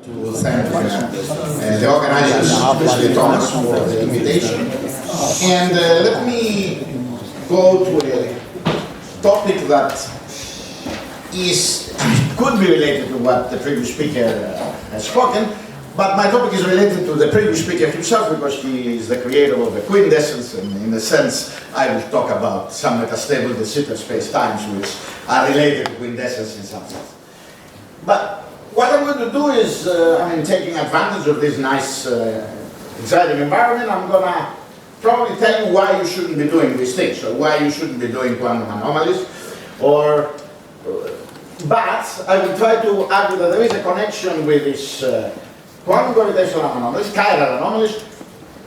to thank the organizers, especially Thomas, for the invitation. And let me go to a topic that could be related to what the previous speaker has spoken, but my topic is related to the previous speaker himself because he is the creator of the quintessence, and in a sense I will talk about some metastable de Sitter space-times which are related to quintessence in some sense. But what I'm going to do is, taking advantage of this nice, exciting environment, I'm going to probably tell you why you shouldn't be doing these things, or why you shouldn't be doing quantum anomalies, but I will try to argue that there is a connection with this quantum gravitational anomalies, chiral anomalies,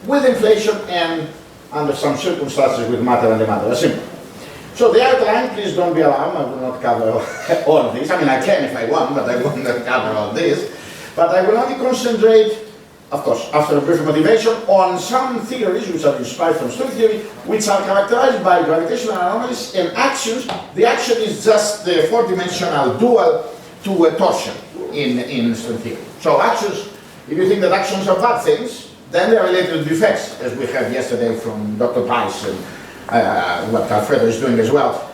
with inflation and, under some circumstances, with matter and antimatter asymmetry. So the outline, please don't be alarmed, I will not cover all of this. I can if I want, but I won't cover all this. But I will only concentrate, of course, after a brief motivation, on some theories which are inspired from string theory, which are characterized by gravitational anomalies and actions. The action is just the four-dimensional dual to a torsion in string theory. So actions, if you think that actions are bad things, then they are related to defects, as we heard yesterday from Dr. Price and what Alfredo is doing as well,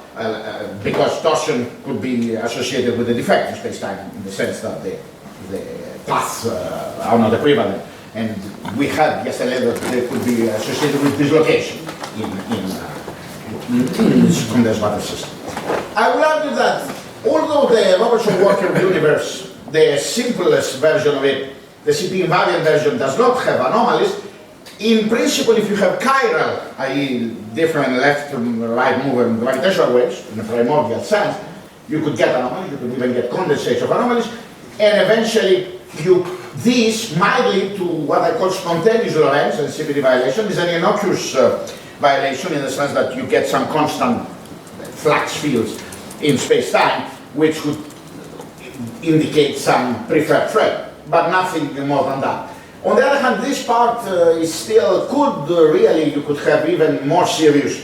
because torsion could be associated with a defect in space-time in the sense that the paths are not equivalent. And we had yesterday that they could be associated with dislocation in this condensed matter system. I will argue that although the Robertson-Walker universe, the simplest version of it, the CP invariant version, does not have anomalies, in principle, if you have chiral, i.e. different left and right moving gravitational waves, in a primordial sense, you could get anomalies, you could even get condensates of anomalies, and eventually these might lead to what I call spontaneous Lorentz and CPD violation. Is an innocuous violation in the sense that you get some constant flux fields in space-time, which would indicate some preferred frame, but nothing more than that. On the other hand, this part is still you could have even more serious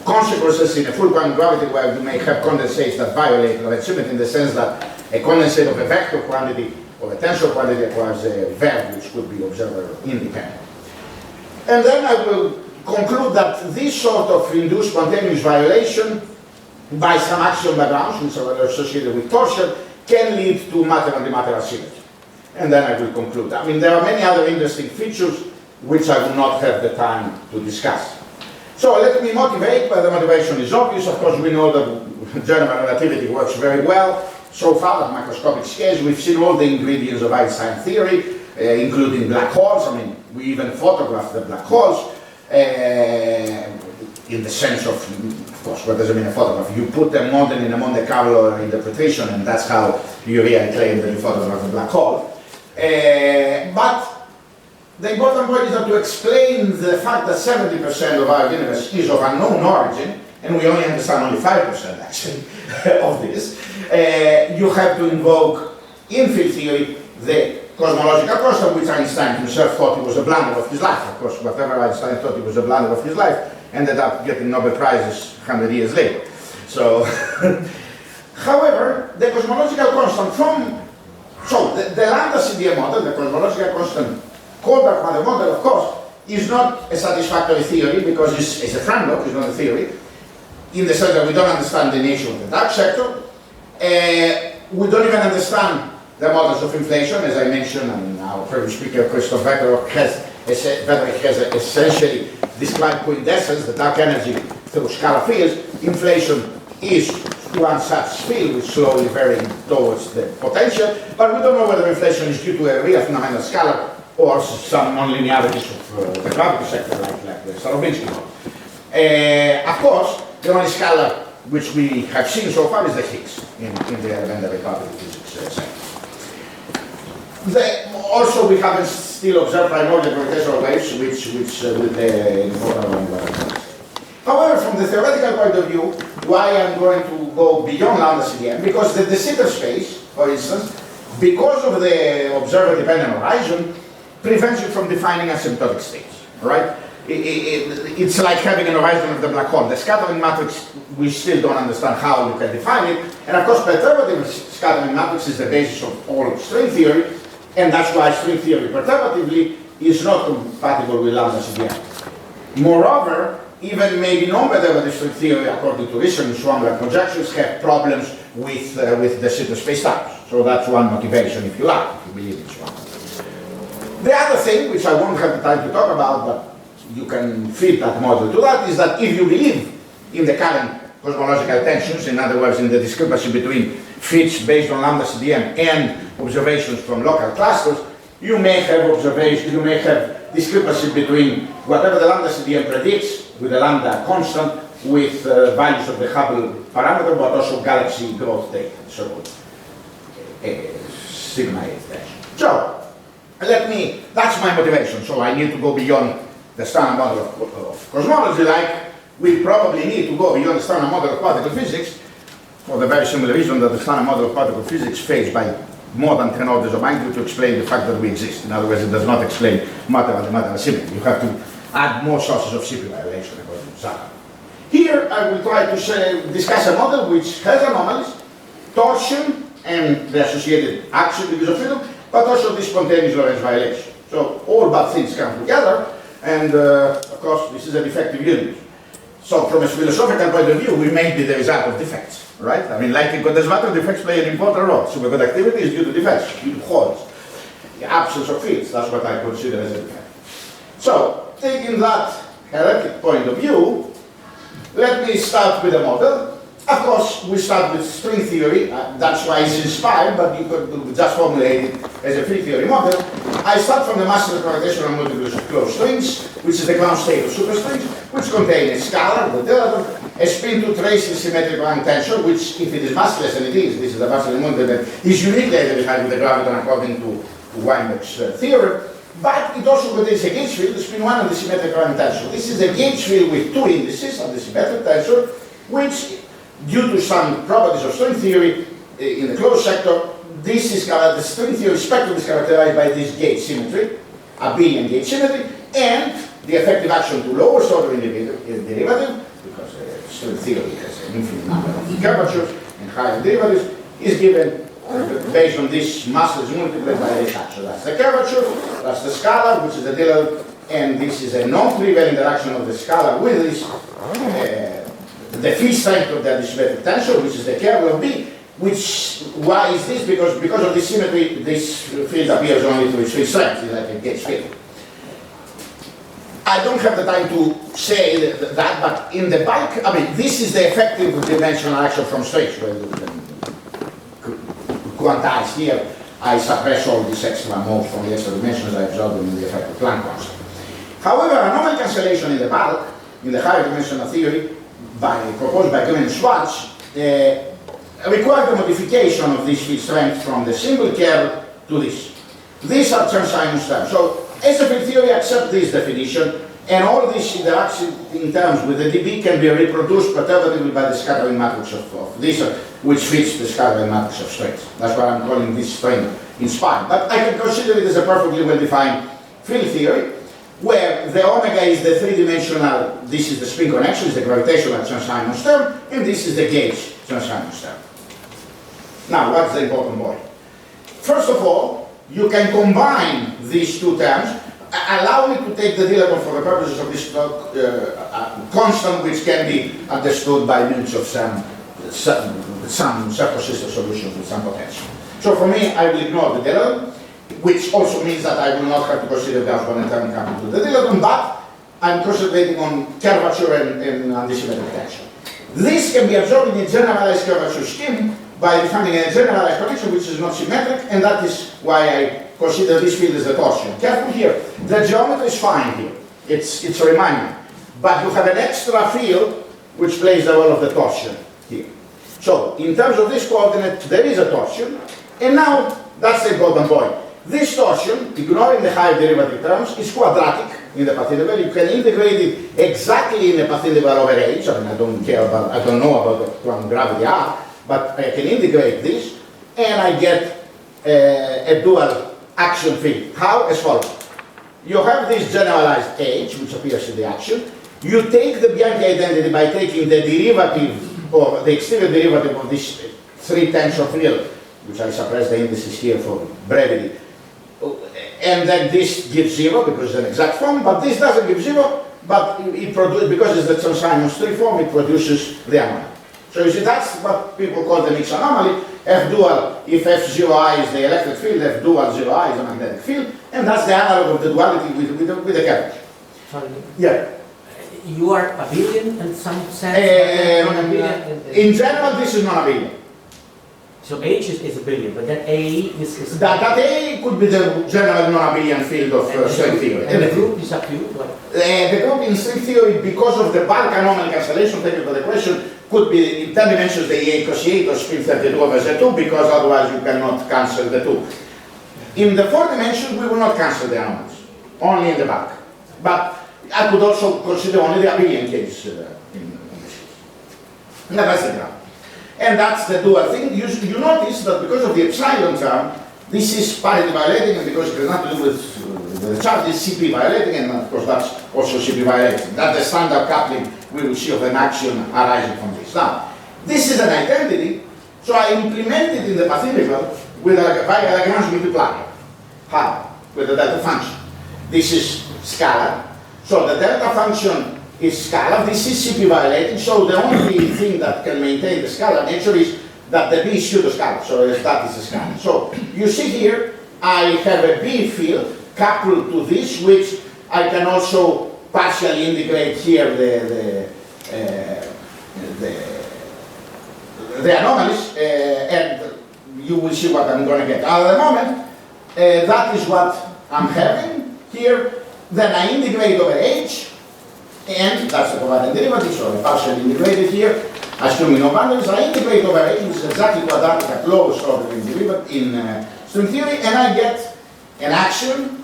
consequences in a full quantum gravity where you may have condensates that violate Lorentz symmetry in the sense that a condensate of a vector quantity or a tensor quantity acquires a verb which could be observer independent. And then I will conclude that this sort of induced spontaneous violation by some axial backgrounds which are associated with torsion can lead to matter and antimatter asymmetry. And then I will conclude. There are many other interesting features which I will not have the time to discuss. So let me motivate, but the motivation is obvious. Of course, we know that general relativity works very well. So far, at microscopic scales, we've seen all the ingredients of Einstein theory, including black holes. We even photographed the black holes in the sense of course, what does it mean a photograph? You put a model in a Monte Carlo interpretation, and that's how you really claim that you photograph a black hole. But the important point is that to explain the fact that 70% of our universe is of unknown origin, and we only understand only 5% actually of this, you have to invoke in field theory the cosmological constant, which Einstein himself thought it was a blunder of his life. Of course, whatever Einstein thought it was a blunder of his life ended up getting Nobel Prizes 100 years later. So, however, the cosmological constant the lambda CDM model, the cosmological constant called dark matter model, of course, is not a satisfactory theory because it's a framework, it's not a theory, in the sense that we don't understand the nature of the dark sector. We don't even understand the models of inflation, as I mentioned, our previous speaker, Christoph Vector, has essentially described quintessence, the dark energy through scalar fields. Inflation is one such field which slowly varying towards the potential, but we don't know whether inflation is due to a real phenomenal scalar or some nonlinearities of the gravity sector, like the Starobinsky model. Of course, the only scalar which we have seen so far is the Higgs in the elementary particle physics sector. Also, we haven't still observed primordial gravitational waves, which with the important one. However, from the theoretical point of view, why I'm going to go beyond lambda CDM, because the de Sitter space, for instance, because of the observer-dependent horizon, prevents you from defining asymptotic states. Right? It's like having an horizon of the black hole. The scattering matrix, we still don't understand how you can define it. And of course, perturbative scattering matrix is the basis of all string theory, and that's why string theory perturbatively is not compatible with lambda CDM. Moreover, even maybe non-perturbative string theory, according to recent Schwammler projections, have problems with the simple spacetimes. So that's one motivation, if you like, if you believe in Schwammler. The other thing, which I won't have the time to talk about, but you can fit that model to that, is that if you believe in the current cosmological tensions, in other words, in the discrepancy between fits based on lambda CDM and observations from local clusters, you may have discrepancy between whatever the lambda CDM predicts with the lambda constant with values of the Hubble parameter, but also galaxy growth data, so sigma 8 dash. So, that's my motivation, so I need to go beyond the standard model of cosmology, like we probably need to go beyond the standard model of particle physics for the very similar reason that the standard model of particle physics fails by more than 10 orders of magnitude to explain the fact that we exist. In other words, it does not explain matter-antimatter asymmetry. You have to add more sources of CP violation according to Zara. Here I will try to discuss a model which has anomalies, torsion and the associated action degrees of freedom, but also the spontaneous Lorentz violation. So all bad things come together, and of course this is a defective universe. So from a philosophical point of view, we may be the result of defects, right? I mean, like in quantum matter, defects play an important role. Superconductivity is due to defects, due to holes, the absence of fields. That's what I consider as a defect. So, taking that hierarchical point of view, let me start with a model. Of course, we start with string theory. That's why it's inspired, but you could just formulate it as a free theory model. I start from the master gravitational multiplus of closed strings, which is the ground state of superstrings, which contain a scalar, the dilaton, a spin to trace the symmetric rank tensor, which, if it is massless, and it is, this is the master model that is uniquely identified with the graviton according to Weinberg's theorem. But it also contains a gauge field, the spin 1 and the symmetric rank tensor. This is a gauge field with two indices of the symmetric tensor, which, due to some properties of string theory in the closed sector, this is the string theory spectrum is characterized by this gauge symmetry, abelian gauge symmetry, and the effective action to lowest order derivative, because string theory has an infinite number of curvatures and higher derivatives, is given based on this massless multiplied by this action. That's the curvature, that's the scalar, which is the dilaton, and this is a non-trivial interaction of the scalar with this, the field strength of the asymmetric tensor, which is the kernel of B. Why is this? Because of this symmetry, this field appears only through its field strength, it's like a gauge field. I don't have the time to say that, but in the bulk, I mean, this is the effective dimensional action from strings, where you can quantize here. I suppress all these extra modes from the extra dimensions, I absorb them in the effective Planck constant. However, anomaly cancellation in the bulk, in the higher dimensional theory, proposed by Green and Schwartz, require the modification of this field strength from the single curve to this. These are Chern-Simons terms. So, field theory accepts this definition, and all these interactions in terms with the dB can be reproduced perturbatively by the scattering matrix of this, which fits the scattering matrix of strings. That's why I'm calling this string inspired. But I can consider it as a perfectly well-defined field theory, where the omega is the three-dimensional, this is the spin connection, is the gravitational Chern-Simons term, and this is the gauge Chern-Simons term. Now, what's the important point? First of all, you can combine these two terms. Allow me to take the dilaton for the purposes of this constant, which can be understood by means of some surface solutions with some potential. So for me, I will ignore the dilaton, which also means that I will not have to consider the Gauss-Bonnet term coming to the dilaton, but I'm concentrating on curvature and antisymmetric tension. This can be absorbed in a generalized curvature scheme by defining a generalized connection which is not symmetric, and that is why I consider this field as a torsion. Careful here, the geometry is fine here, it's a reminder, but you have an extra field which plays the role of the torsion here. So, in terms of this coordinate, there is a torsion, and now that's the important point. This torsion, ignoring the higher derivative terms, is quadratic in the path interval. You can integrate it exactly in the path interval over H. I mean, I don't know about the quantum gravity R, but I can integrate this, and I get a dual action field. How? As follows. You have this generalized H, which appears in the action. You take the Bianchi identity by taking the derivative, or the exterior derivative of this 3 tensor field, which I suppress the indices here for brevity. And then this gives 0 because it's an exact form, but this doesn't give 0, but it produces, because it's the Chern-Simons tree form, it produces the anomaly. So you see, that's what people call the mixed anomaly. F dual, if F0I is the electric field, F dual 0I is the magnetic field, and that's the analog of the duality with the curvature. Sorry. Yeah. You are abelian in some sense? In general, this is not abelian. So H is abelian, but then A is... That A could be the general non-abelian field of string theory. And the group is up to you? The group in string theory, because of the bulk anomaly cancellation taken by the question, could be in 10 dimensions the A cosine or spin 32 over Z2, because otherwise you cannot cancel the 2. In the 4 dimensions, we will not cancel the anomalies, only in the bulk. But I could also consider only the abelian case in this case. Now that's the graph. And that's the dual thing. You notice that because of the epsilon term, this is parity violating, and because it has nothing to do with the charge, is CP violating, and of course that's also CP violating. That's the standard coupling we will see of an axiom arising from this. Now, this is an identity, so I implement it in the pathetical with a via Lagrange multiplier. How? With the delta function. This is scalar. So the delta function is scalar. This is CP violating, so the only thing that can maintain the scalar nature is that the B is pseudo-scalar, so that is a scalar. So you see here, I have a B field coupled to this, which I can also partially integrate here the anomalies, and you will see what I'm going to get. At the moment, that is what I'm having here. Then I integrate over H, and that's the covariant derivative, so I partially integrated here, assuming no boundaries. I integrate over H, which is exactly quadratic at lowest order in derivative in string theory, and I get an axiom.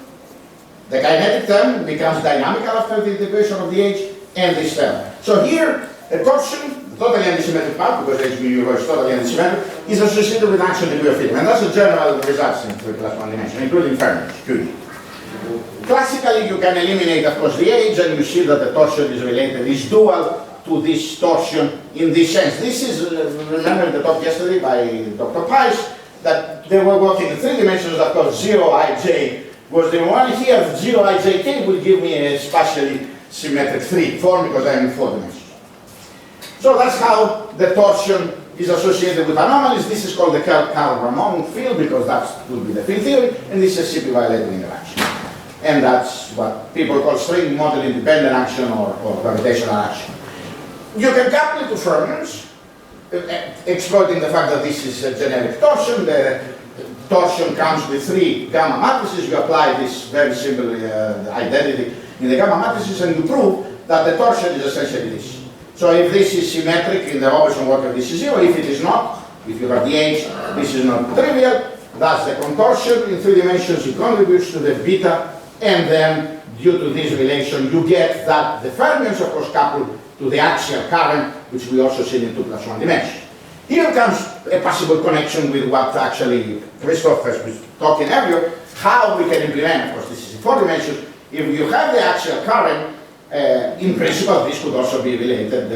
The kinetic term becomes dynamical after the integration of the H and this term. So here, a torsion, totally antisymmetric part, because H mu is totally antisymmetric, is associated with axial degree of freedom. And that's the general results in 3 + 1 dimension, including Fermi's, QD. Classically, you can eliminate, of course, the H, and you see that the torsion is related, is dual to this torsion in this sense. This is, remember the talk yesterday by Dr. Price, that they were working in 3 dimensions, of course, 0ij was the one here, 0ijk will give me a spatially symmetric 3 form because I'm in 4 dimensions. So that's how the torsion is associated with anomalies. This is called the Karl-Ramon field because that will be the field theory, and this is CP violating interaction. And that's what people call string model independent action or gravitational action. You can couple it to fermions, exploiting the fact that this is a generic torsion. The torsion comes with 3 gamma matrices. You apply this very simple identity in the gamma matrices, and you prove that the torsion is essentially this. So if this is symmetric in the Robertson worker, this is 0. If it is not, if you have the H, this is not trivial. That's the contortion in 3 dimensions. It contributes to the beta, and then due to this relation, you get that the fermions, of course, coupled to the axial current, which we also see in 2 + 1 dimension. Here comes a possible connection with what actually Christoph was talking earlier, how we can implement, of course, this is in 4 dimensions. If you have the axial current, in principle, this could also be related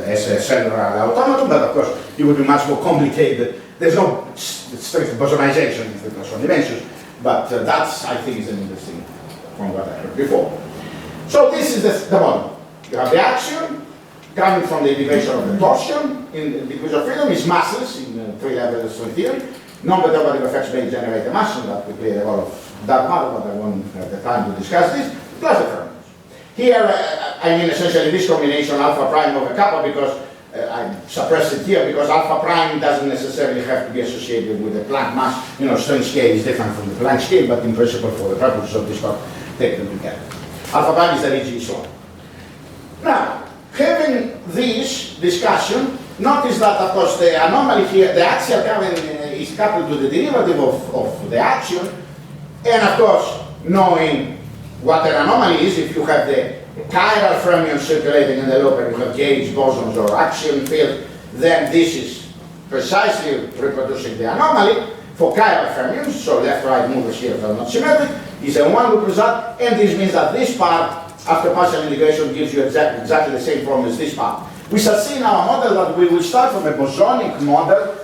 as a cellular automaton, but of course, it would be much more complicated. There's no strict bosonization in 3 + 1 dimensions, but that's, I think, is an interesting from what I heard before. So this is the model. You have the axiom coming from the integration of the torsion in the degrees of freedom is massless in 3 levels string theory. Non-perturbative effects may generate a mass, and that would play a role of that matter, but I won't have the time to discuss this, plus the fermions. Here, I mean essentially this combination alpha prime over kappa, because I suppress it here because alpha prime doesn't necessarily have to be associated with the Planck mass. You know, string scale is different from the Planck scale, but in principle, for the purposes of this talk, take them together. Alpha prime is the RG so on. Now, having this discussion, notice that, of course, the anomaly here, the axial current is coupled to the derivative of the axiom, and of course, knowing what an anomaly is, if you have the chiral fermion circulating in the loop and you have gauge bosons or axiom field, then this is precisely reproducing the anomaly for chiral fermions, so left-right movers here are not symmetric, is a one-loop result, and this means that this part, after partial integration, gives you exactly the same form as this part. We shall see in our model that we will start from a bosonic model,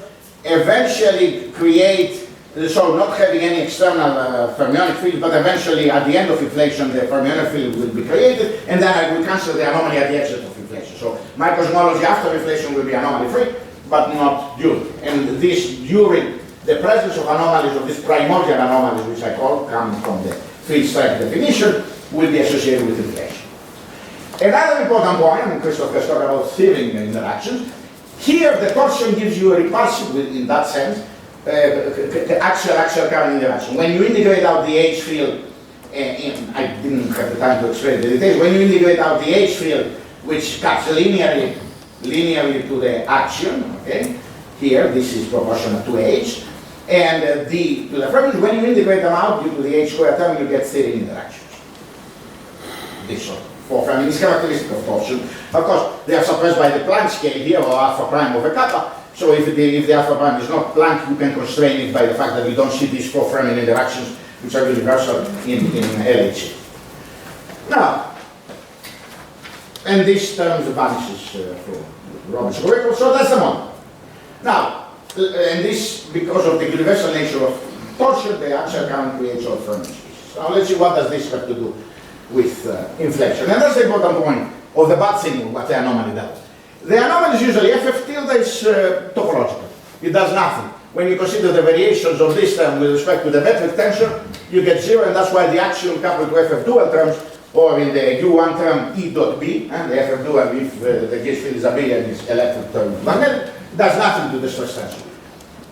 eventually create, so not having any external fermionic field, but eventually at the end of inflation the fermionic field will be created, and then I will cancel the anomaly at the exit of inflation. So my cosmology after inflation will be anomaly free, but not during. And this during the presence of anomalies, of these primordial anomalies, which I call, come from the field strength definition, will be associated with inflation. Another important point, and Christoph has talked about steering interactions, here the torsion gives you a repulsive, in that sense, axial current interaction. When you integrate out the H field, I didn't have the time to explain the details, when you integrate out the H field, which cuts linearly to the axion, okay? Here, this is proportional to H, and to the fermions, when you integrate them out due to the H square term, you get steering interactions. This sort of. For Fermi is characteristic of torsion. Of course, they are suppressed by the Planck scale here, or alpha prime over kappa. So if the alpha prime is not Planck, you can constrain it by the fact that you don't see these four Fermi interactions, which are universal in LHC. Now, and this term vanishes from Robert's equation, so that's the model. Now, and this, because of the universal nature of torsion, the axial current creates all Fermi species. Now let's see what does this have to do with inflation. And that's the important point of the bad thing, what the anomaly does. The anomaly is usually FF tilde is topological. It does nothing. When you consider the variations of this term with respect to the metric tensor, you get zero, and that's why the axial coupled to FF dual terms, or in the U1 term E dot B, and the FF dual, if the gauge field is abelian, is electric term magnetic, does nothing to the stress tensor.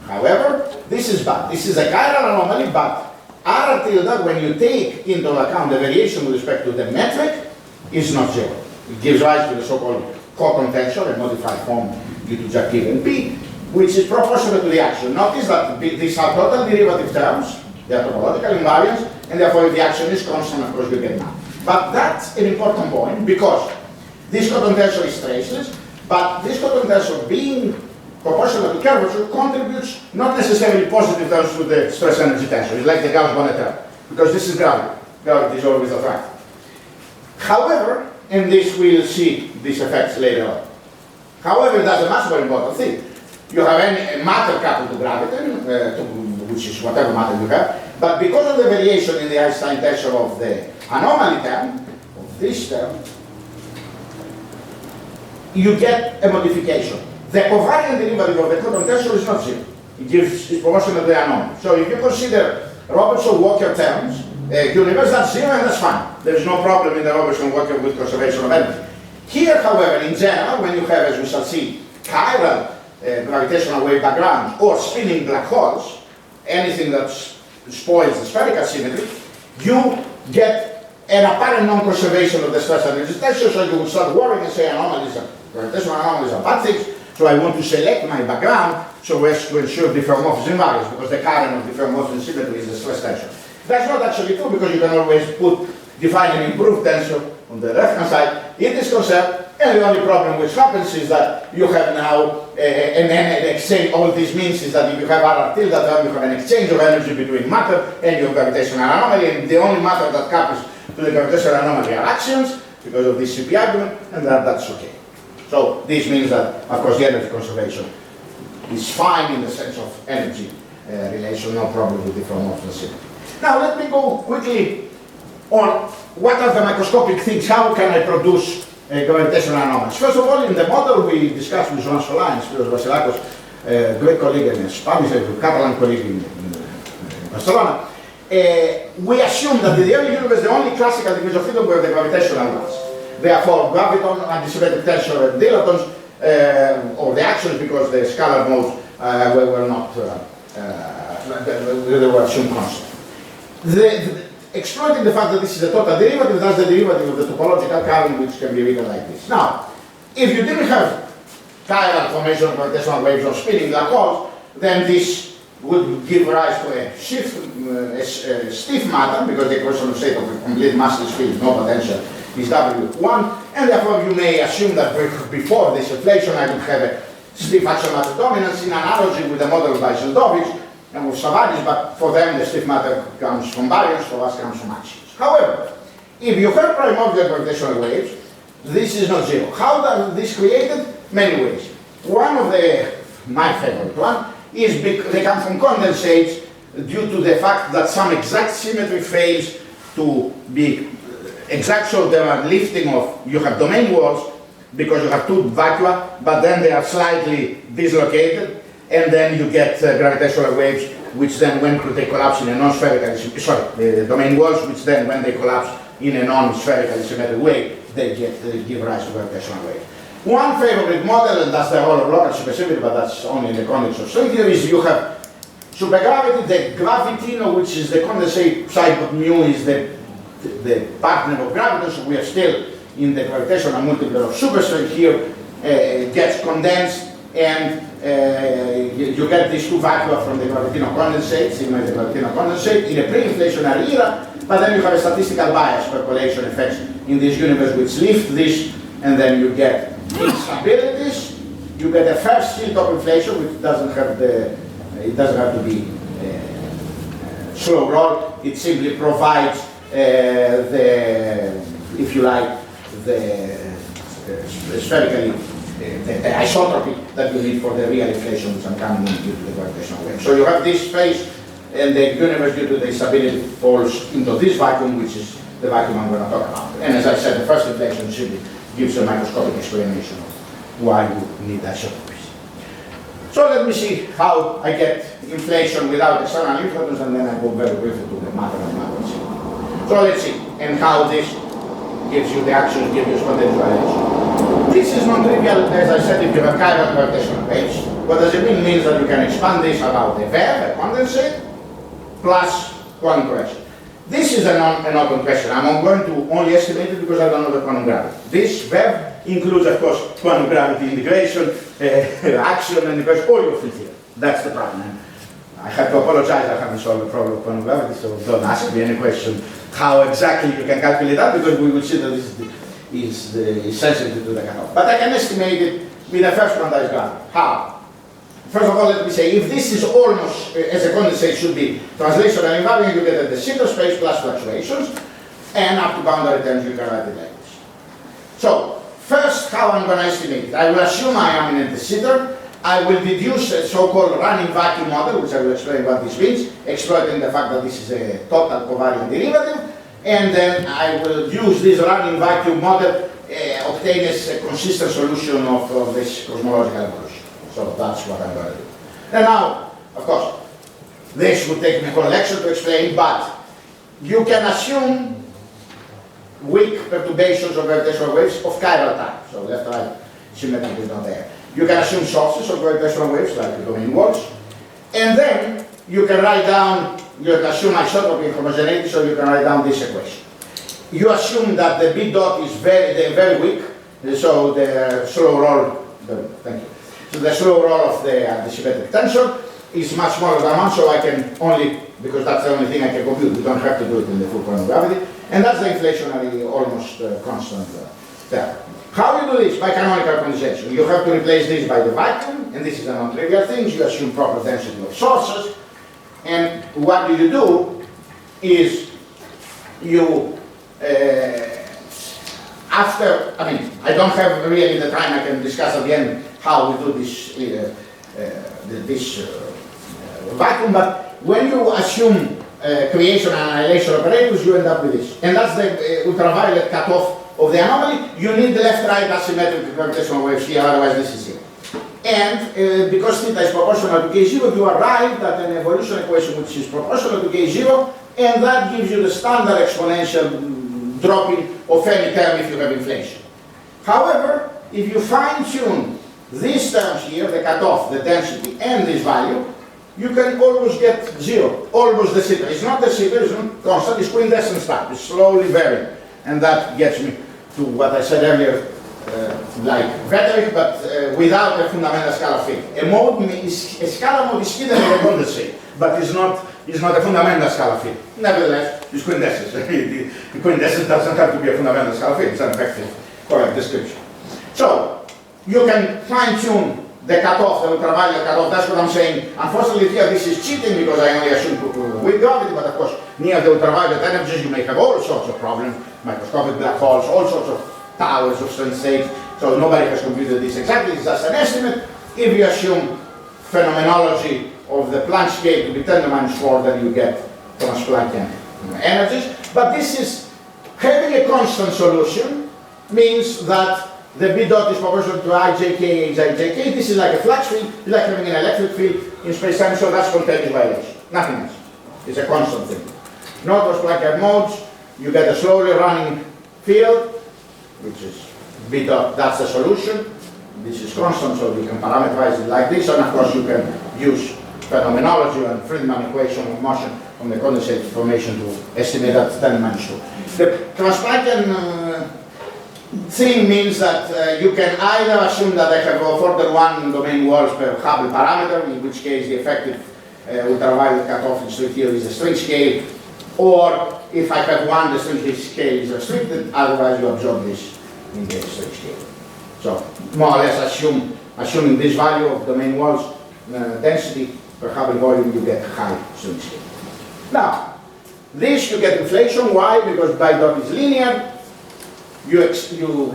However, this is bad. This is a chiral anomaly, but R tilde, when you take into account the variation with respect to the metric, is not zero. It gives rise to the so-called cotton tensor, a modified form due to Jack given P, which is proportional to the action. Notice that these are total derivative terms, they are topological invariants, and therefore if the action is constant, of course you get none. But that's an important point, because this cotton tensor is traceless, but this cotton tensor being proportional to curvature contributes not necessarily positive terms to the stress energy tensor. It's like the Gauss-Bonnet term, because this is gravity. Gravity is always attractive. However, and this we'll see these effects later on. However, that's a much more important thing. You have any matter coupled to gravity, which is whatever matter you have, but because of the variation in the Einstein tensor of the anomaly term, of this term, you get a modification. The covariant derivative of the cotton tensor is not zero. It's proportional to the anomaly. So if you consider Robertson-Walker terms, universe, that's zero and that's fine. There is no problem in the Robertson-Walker with conservation of energy. Here, however, in general, when you have, as we shall see, chiral gravitational wave backgrounds or spinning black holes, anything that spoils the spherical symmetry, you get an apparent non-conservation of the stress energy tensor, so you will start worrying and say gravitational anomalies are bad things. So I want to select my background so as to ensure diffeomorphism invariance, because the current of diffeomorphism symmetry is the stress tensor. That's not actually true, because you can always define an improved tensor on the left-hand side in this concept, and the only problem which happens is that you have now an exchange. All this means is that if you have R tilde term, you have an exchange of energy between matter and your gravitational anomaly, and the only matter that couples to the gravitational anomaly are axions, because of this CP argument, and that's okay. So this means that, of course, the energy conservation is fine in the sense of energy relation, no problem with diffeomorphism symmetry. Now let me go quickly on what are the microscopic things, how can I produce gravitational anomalies. First of all, in the model we discussed with Jean Solin and Spiros Vasilakos, great colleague and Spanish, Catalan colleague in Barcelona, we assume that in the early universe the only classical degrees of freedom were the gravitational ones. Therefore, graviton, antisymmetric tensor, and dilatons, or the actions, because the scalar modes were not, they were assumed constant. Exploiting the fact that this is a total derivative, that's the derivative of the topological current, which can be written like this. Now, if you didn't have chiral formation of gravitational waves or spinning black holes, then this would give rise to a shift, a stiff matter, because the equation state of a complete massless field, no potential, is W1, and therefore you may assume that before this inflation I would have a stiff axial matter dominance in analogy with the model of Dyson-Dovich and with Savadis, but for them the stiff matter comes from baryons, for us comes from axions. However, if you have primordial gravitational waves, this is not zero. How does this created? Many ways. One of my favorite one, is they come from condensates due to the fact that some exact symmetry fails to be exact, so there are lifting of, you have domain walls because you have two vacua, but then they are slightly dislocated, and then you get gravitational waves, which then when they collapse in a non-spherical, sorry, domain walls, which then when they collapse in a non-spherical symmetric way, they give rise to gravitational waves. One favorite model, and that's the role of local supersymmetry, but that's only in the context of string theory, is you have supergravity, the gravitino, which is the condensate side of mu, is the partner of gravity, so we are still in the gravitational multiplet of superstring here, gets condensed, and you get these two vacua from the gravitino condensate, similar to the gravitino condensate, in a pre-inflationary era, but then you have a statistical bias percolation effects in this universe which lift this, and then you get instabilities. You get a first hilltop inflation, which doesn't have it doesn't have to be slow roll. It simply provides if you like, the spherically the isotropy that you need for the real inflation which I'm coming in due to the gravitational wave. So you have this phase, and the universe due to the instability falls into this vacuum, which is the vacuum I'm going to talk about. And as I said, the first inflation simply gives a microscopic explanation of why you need isotropies. So let me see how I get inflation without external influence, and then I go very briefly to the matter and matter. So let's see, and how this gives you the actions, gives you spontaneous variation. This is non-trivial, as I said, if you have chiral gravitational waves. What does it mean? It means that you can expand this about the verb, a condensate, plus quantum correction. This is an open question. I'm going to only estimate it because I don't know the quantum gravity. This verb includes, of course, quantum gravity integration, action, and the all your field theory. That's the problem. I have to apologize, I haven't solved the problem of quantum gravity, so don't ask me any question how exactly you can calculate that, because we will see that this is sensitive to the cutoff. But I can estimate it with a first quantized gravity. How? First of all, let me say, if this is almost, as a condensate should be, translational invariant, you get at the Sitter space plus fluctuations, and up to boundary terms you can write it like this. So, first, how I'm going to estimate it. I will assume I am in the Sitter. I will deduce a so-called running vacuum model, which I will explain what this means, exploiting the fact that this is a total covariant derivative, and then I will use this running vacuum model, obtain a consistent solution of this cosmological evolution. So that's what I'm going to do. And now, of course, this would take me a whole lecture to explain, but you can assume weak perturbations of gravitational waves of chiral type. So left-right symmetry is not there. You can assume sources of gravitational waves, like the domain walls, and then you can write down, you can assume isotropy and homogeneity, so you can write down this equation. You assume that the B dot is very weak, so the slow roll, thank you. So the slow roll of the symmetric tensor is much smaller than 1, so I can only, because that's the only thing I can compute, we don't have to do it in the full quantum gravity, and that's the inflationary almost constant term. How do you do this? By canonical condensation. You have to replace this by the vacuum, and this is a non-trivial thing. You assume proper density of sources, and what you do is you, I don't have really the time, I can discuss at the end how we do this vacuum, but when you assume creation and annihilation operators, you end up with this. And that's the ultraviolet cutoff of the anomaly. You need the left-right asymmetric gravitational waves here, otherwise this is zero. And because theta is proportional to k0, you arrive at an evolution equation which is proportional to k0, and that gives you the standard exponential dropping of any term if you have inflation. However, if you fine-tune these terms here, the cutoff, the density, and this value, you can almost get zero, almost the Sitter. It's not the Sitter, it's not constant, it's quintessence type, it's slowly varying. And that gets me to what I said earlier, like rhetoric, but without a fundamental scalar field. A scalar mode is hidden in the condensate, but it's not a fundamental scalar field. Nevertheless, it's quintessence. The quintessence doesn't have to be a fundamental scalar field, it's an effective, correct description. So, you can fine-tune the cutoff, the ultraviolet cutoff, that's what I'm saying. Unfortunately here this is cheating because I only assume with gravity, but of course near the ultraviolet energies you may have all sorts of problems, microscopic black holes, all sorts of towers of strength states, so nobody has computed this exactly, it's just an estimate. If you assume phenomenology of the Planck scale to be 10 to the minus 4, then you get Planckian energies. But this is having a constant solution means that the B dot is proportional to ijk, ijk. This is like a flux field, it's like having an electric field in space-time, so that's spontaneous violation. Nothing else. It's a constant thing. Not those Planckian modes, you get a slowly running field, which is B dot, that's the solution. This is constant, so you can parameterize it like this, and of course you can use phenomenology and Friedman equation of motion from the condensate formation to estimate that 10 minus 2. The Planckian thing means that you can either assume that I have order 1 domain walls per Hubble parameter, in which case the effective ultraviolet cutoff in string theory is the string scale, or if I have 1, the string scale is restricted, otherwise you absorb this in the string scale. So more or less assuming this value of domain walls density per Hubble volume, you get high string scale. Now, this you get inflation. Why? Because bi dot is linear. You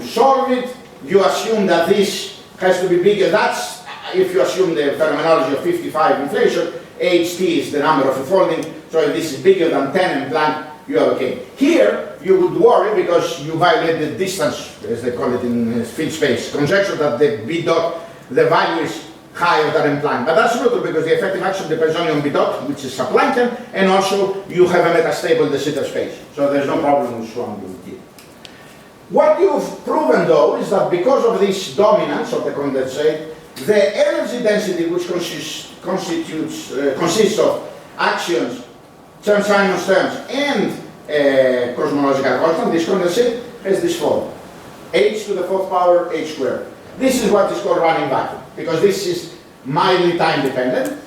solve it. You assume that this has to be bigger. That's if you assume the phenomenology of 55 inflation. HT is the number of unfolding. So if this is bigger than 10 in Planck, you are okay. Here, you would worry because you violate the distance, as they call it in field space, conjecture that the B dot, the value is higher than in Planck. But that's not true because the effective action depends only on B dot, which is subplanckian, and also you have a metastable de Sitter space. So there's no problem with Schwann here. What you've proven though is that because of this dominance of the condensate, the energy density which consists of axions, Chern-Simons terms, and cosmological constant, this condensate has this form, h to the 4th power h squared. This is what is called running vacuum, because this is mildly time dependent.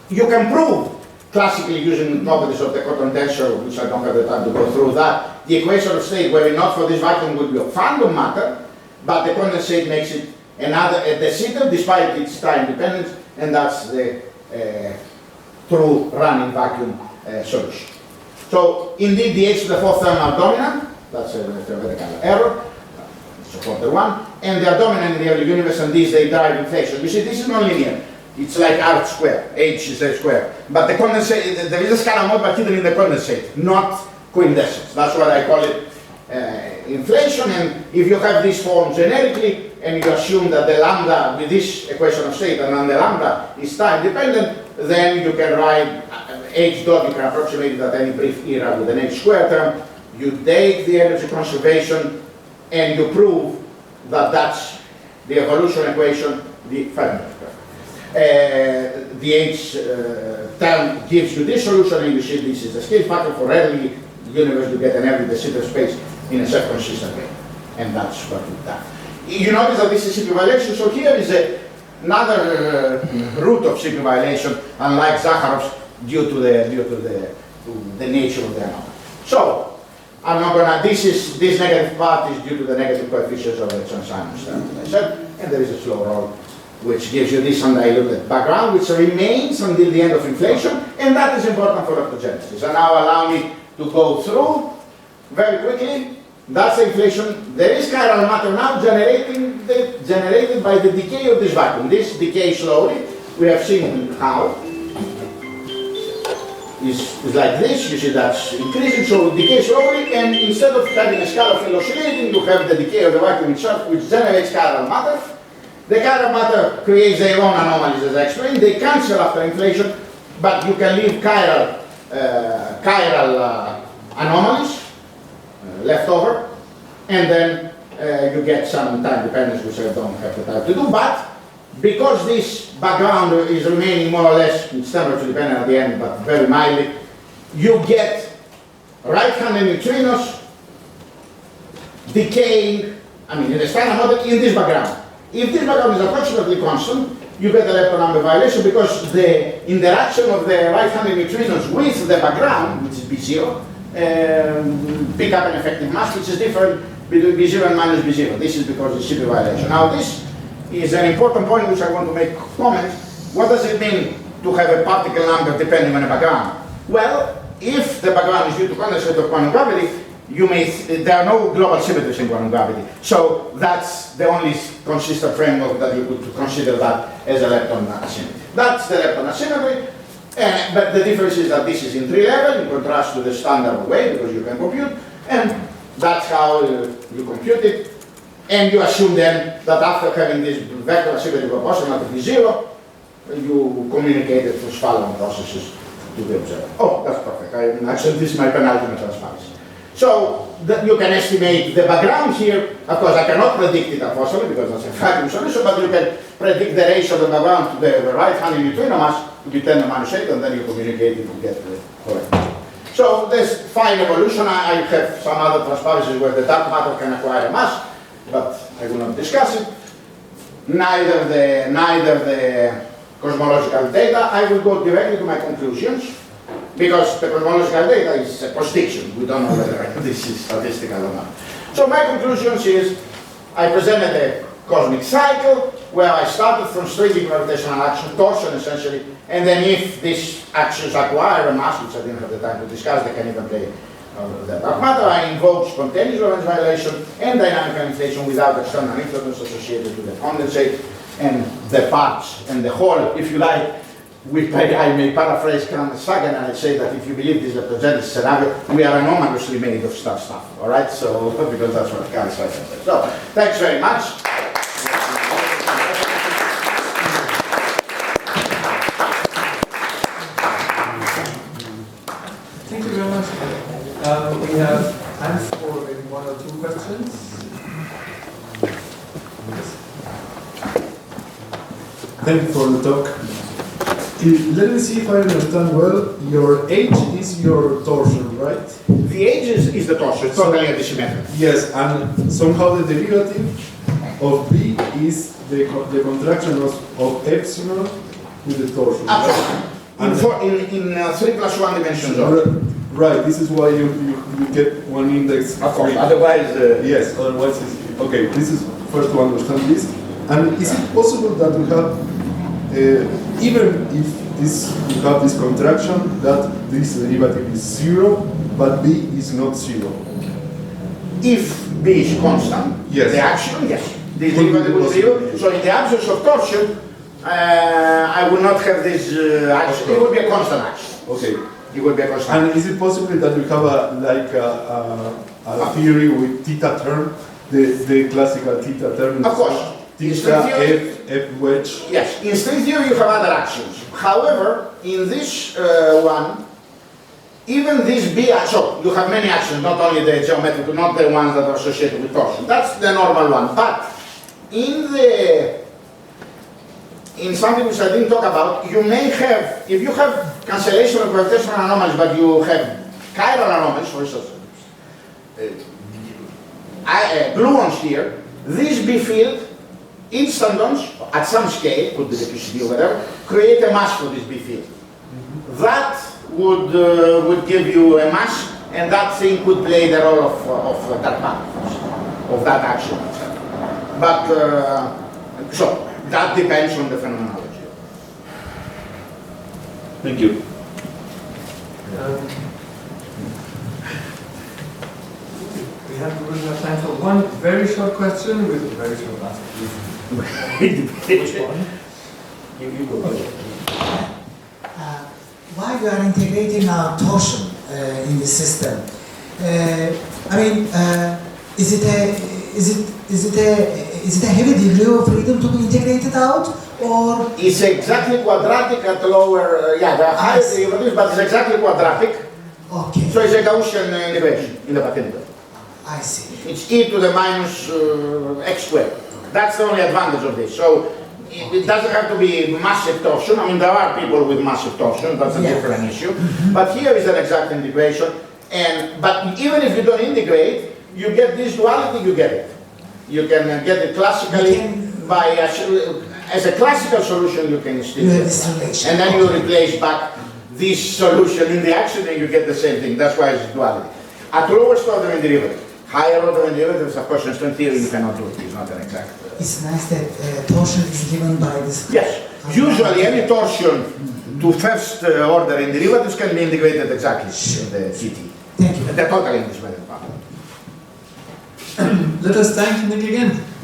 You can prove, classically using properties of the cotton tensor, which I don't have the time to go through that, the equation of state were it not for this vacuum would be of phantom matter, but the condensate makes it another de Sitter despite its time dependence, and that's the true running vacuum solution. So indeed the h to the 4th term are dominant, that's a theoretical error, support the one, and they are dominant in the early universe, and these they drive inflation. You see, this is non-linear. It's like R square, h is a square. But the condensate, there is a scalar mode but hidden in the condensate, not coindescence. That's what I call it inflation, and if you have this form generically, and you assume that the lambda with this equation of state and then the lambda is time dependent, then you can write h dot, you can approximate it at any brief era with an h square term. You take the energy conservation and you prove that that's the evolution equation, the h term gives you this solution, and you see this is the scale factor for early universe to get an early de Sitter space in a self-consistent way. And that's what we've done. You notice that this is CP violation, so here is another root of CP violation, unlike Zakharov's, due to the nature of the anomaly. So, I'm not gonna, this negative part is due to the negative coefficients of the Chern-Simons term, as I said, and there is a slow roll which gives you this undiluted background, which remains until the end of inflation, and that is important for optogenesis. And now allow me to go through very quickly. That's the inflation. There is chiral matter now generated by the decay of this vacuum. This decays slowly. We have seen how. Is like this. You see that's increasing, so it decays slowly, and instead of having a scalar field oscillating, you have the decay of the vacuum itself, which generates chiral matter. The chiral matter creates their own anomalies, as I explained. They cancel after inflation, but you can leave chiral anomalies left over, and then you get some time dependence, which I don't have the time to do. But because this background is remaining more or less, it's temperature dependent at the end, but very mildly, you get right-handed neutrinos decaying, in the standard model, in this background. If this background is approximately constant, you get a lepton number violation because the interaction of the right-handed neutrinos with the background, which is B0, pick up an effective mass, which is different between B0 and minus B0. This is because it's CP violation. Now this is an important point which I want to make comment. What does it mean to have a particle number depending on a background? Well, if the background is due to condensate of quantum gravity, there are no global symmetries in quantum gravity. So that's the only consistent framework that you could consider that as a lepton asymmetry. That's the lepton asymmetry. But the difference is that this is in 3 level in contrast to the standard way, because you can compute, and that's how you compute it. And you assume then that after having this vector asymmetry proportional to zero, you communicate it through Spalman processes to the observer. Oh, that's perfect. Actually, this is my penultimate transparency. So you can estimate the background here. Of course, I cannot predict it unfortunately because that's a vacuum solution, but you can predict the ratio of the background to the right-hand neutrino mass to be 10 to the minus 8, and then you communicate it to get the correct. So this fine evolution. I have some other transparencies where the dark matter can acquire a mass, but I will not discuss it. Neither the cosmological data. I will go directly to my conclusions, because the cosmological data is a postdiction. We don't know whether this is statistical or not. So my conclusions is, I presented a cosmic cycle where I started from stringing gravitational action, torsion essentially, and then if these actions acquire a mass, which I didn't have the time to discuss, they can even play the dark matter, I invoke spontaneous Lorentz violation and dynamical inflation without external influence associated with the condensate and the parts and the whole, if you like. I may paraphrase Carl Sagan and I say that if you believe this representative scenario, we are anomalously made of stuff, all right? So, because that's what Carl Sagan said. So, thanks very much. Thank you very much. We have time for maybe 1 or 2 questions. Thank you for the talk. Let me see if I understand well. Your H is your torsion, right? The H is the torsion, it's totally antisymmetric. Yes, and somehow the derivative of B is the contraction of epsilon with the torsion. Absolutely. In 3 plus 1 dimensions. Right, this is why you get one index. Of course, otherwise... yes, otherwise it's... Okay, this is first to understand this. And is it possible that we have, even if you have this contraction, that this derivative is 0, but B is not 0? If B is constant, yes. The action, yes. This derivative is 0. So in the absence of torsion, I will not have this action. It will be a constant action. Okay. It will be a constant. And is it possible that we have a theory with theta term, the classical theta term? Of course. Theta, F wedge. Yes, in string theory you have other actions. However, in this one, even this B, so you have many actions, not only the geometric, not the ones that are associated with torsion. That's the normal one. But in something which I didn't talk about, you may have, if you have cancellation of gravitational anomalies, but you have chiral anomalies, for instance, gluons here, this B field, instantons, at some scale, could be the QCD or whatever, create a mass for this B field. That would give you a mass, and that thing could play the role of that matter, of that action. But, so, that depends on the phenomenology. Thank you. We have time for one very short question with a very short answer, please. Which one? You go. Why we are integrating our torsion in the system? I mean, is it a heavy degree of freedom to be integrated out, or it's exactly quadratic at lower? Yeah, there are higher derivatives, but it's exactly quadratic. Okay. So it's a Gaussian integration in the particle. I see. It's e to the minus x squared. That's the only advantage of this. So it doesn't have to be massive torsion. I mean, there are people with massive torsion. That's a different issue. But here is an exact integration. But even if you don't integrate, you get this duality. You get it. You can get it classically by as a classical solution. You can still get it. And then you replace back this solution in the action, and you get the same thing. That's why it's duality. At lowest order in derivative. Higher order in derivatives, of course, in string theory you cannot do it. It's not an exact. It's nice that torsion is given by this. Yes. Usually any torsion to first order in derivatives can be integrated exactly in the CT. Thank you. The total English method part. Let us thank Nick again.